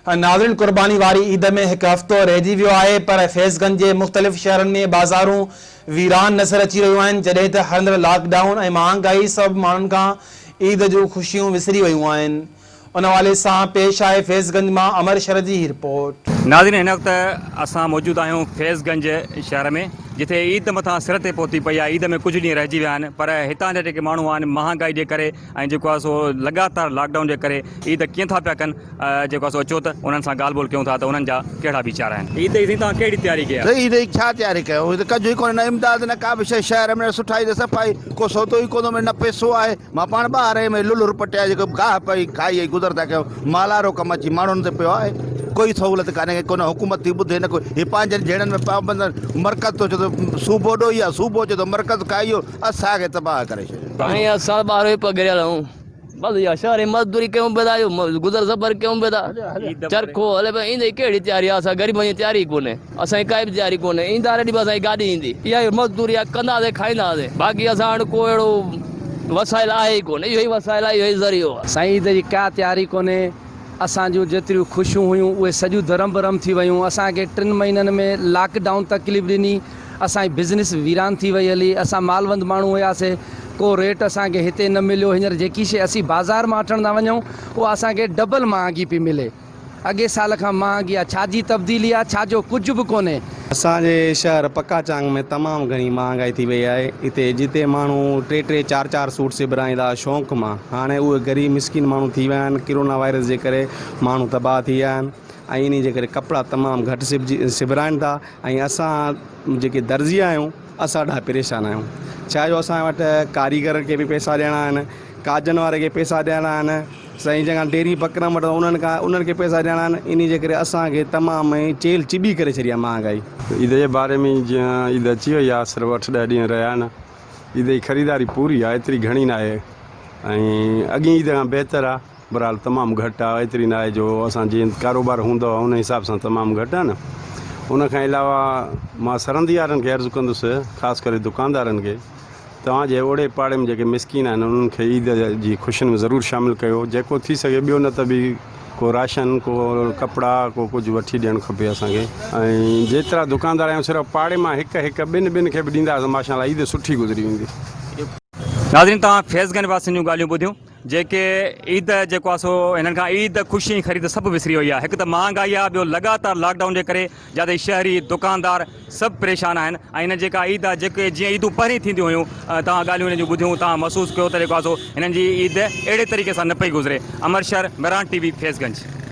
नाज़रीन कुर्बानी वारी ईद में एक हफ़्तो रहिजी वियो आहे पर फैज़गंज जे मुख़्तलिफ़ शहरनि में बाज़ारूं वीरान नज़र अची रहियूं आहिनि जॾहिं त हलंदड़ लॉकडाउन ऐं महांगाई सभु माण्हुनि खां ईद जूं ख़ुशियूं विसरी वियूं आहिनि। उन हवाले सां पेश आहे फैज़गंज मां अमर शरद जी रिपोर्ट। नाज़रीन हिन वक़्तु असां मौजूद आहियूं फैज़गंज शहर में जिथे ईद मथां सिर ते पहुती पई आहे। ईद में कुछ ॾींहं रहिजी विया आहिनि पर हितां जा जेके माण्हू आहिनि महांगाई जे करे ऐं जेको आहे सो लगातार लॉकडाउन जे करे ईद कीअं था पिया कनि जेको आहे सो अचो त उन्हनि सां ॻाल्हि ॿोल कयूं था त उन्हनि जा कहिड़ा वीचार आहिनि। ईद जी तव्हां कहिड़ी तयारी कई आहे? ईद जी छा तयारी कयो कजो ई कोन्हे, न इमदाद न का बि शइ शहर में सुठाई न सफ़ाई को सौदो ई कोन में न पैसो आहे। मां पाण ॿाहिरि में लुलुर पटिया जेको गाह पई खाई गुज़र था कयूं मालारो कमु अची माण्हुनि ते पियो आहे। कोई सहूलियत कान्हे, कोन हुकूमत थी ॿुधे न कोई। हीअ पंहिंजे जहिड़नि में पाबंद मर्कज़ थो चए थो सूबो ॾो या सूबो चए थो मर्कज़ खाइयो असांखे तबाह करे छॾियो। असां ॿार ई पगड़ियल आहियूं बस या शहर मज़दूरी कयूं पिया था गुज़र सफ़र कयूं पिया था चरखो हले पियो। ईंदे कहिड़ी तयारी आहे? असां ग़रीबनि जी तयारी कोन्हे, असांजी काई बि तयारी कोन्हे। ईंदा रेडी बि असांजी गाॾी ईंदी इहा मज़दूरी आहे कंदासीं खाईंदासीं बाक़ी असां वटि को अहिड़ो वसाइल आहे ई कोन्हे। इहो ई वसाइल आहे, इहो ई ज़रियो आहे। साईं ईद जी का तयारी कोन्हे। असां जूं जेतिरियूं ख़ुशियूं हुयूं उहे सॼियूं धरम भरम थी वियूं। असांखे 3 महीननि में लॉकडाउन तकलीफ़ ॾिनी, असांजी बिज़नेस वीरान थी वई हली। असां मालवंद माण्हू हुयासीं, को रेट असांखे हिते न मिलियो। हींअर जेकी शइ असीं बाज़ार मां वठण था वञूं उहा असांखे डबल महांगी पई मिले। अॻे साल खां महांगी आहे। छाजी तब्दीली आहे? छाजो कुझु बि कोन्हे। असांजे शहर पकाचांग में तमामु घणी महांगाई थी वई आहे। हिते जिते माण्हू 3-3 4-4 सूट सिबराईंदा शौक़ु मां, हाणे उहे ग़रीब मिसकिन माण्हू थी विया आहिनि। कोरोना वायरस जे करे माण्हू तबाह थी विया आहिनि ऐं इन जे करे कपिड़ा तमामु घटि सिबराइनि था ऐं असां जेके दर्जी आहियूं असां ॾाढा परेशान आहियूं। छा जो असां वटि कारीगर खे बि पैसा ॾियणा आहिनि, काजनि वारे खे पैसा ॾियणा आहिनि, साईं जगह डेरी बकरा वठो उन्हनि खे पैसा ॾियणा आहिनि। इन जे करे असांखे तमामु चेल चिॿी करे छॾी आहे महांगाई। ईद जे बारे में जीअं ईद अची वई आहे, सिर्फ़ु 8-10 ॾींहं रहिया आहिनि। ईद जी ख़रीदारी पूरी आहे, एतिरी घणी न आहे ऐं अॻी ईद खां बहितर आहे। बहरहाल तमामु घटि आहे, एतिरी न आहे जो असां जीअं कारोबार हूंदो आहे उन हिसाब सां तमामु घटि आहे न। उनखां अलावा मां सरहंदी वारनि खे अर्ज़ु कंदुसि, ख़ासि करे दुकानदारनि खे, तव्हांजे ओड़े पाड़े में जेके मिसकिन आहिनि उन्हनि खे ईद जी ख़ुशियुनि में ज़रूरु शामिलु कयो जेको थी सघे। ॿियो न त बि को राशन को कपिड़ा को कुझु वठी ॾियणु खपे असांखे। ऐं जेतिरा दुकानदार आहियूं सिर्फ़ु पाड़े मां हिकु ॿिनि खे बि ॾींदासीं माशाअल्लाह ईद सुठी गुज़री वेंदी। नाज़रीन तव्हां फैज़गंज वासियुनि जूं ॻाल्हियूं ॿुधियूं जेके ईद जेको आहे सो हिननि खां ईद ख़ुशी ख़रीद सभु विसरी वई आहे। हिकु त महांगाई आहे, ॿियो लगातार लॉकडाउन जे करे जिते शहरी दुकानदार सभु परेशान आहिनि ऐं हिन जेका ईद आहे जेके जीअं ईदूं पहिरीं थींदियूं हुयूं तव्हां ॻाल्हियूं हिन जूं ॿुधियूं, तव्हां महसूसु कयो त जेको आहे सो हिननि जी ईद अहिड़े तरीक़े सां न पई गुज़रे। अमर शहर मेरान TV फैज़गंज।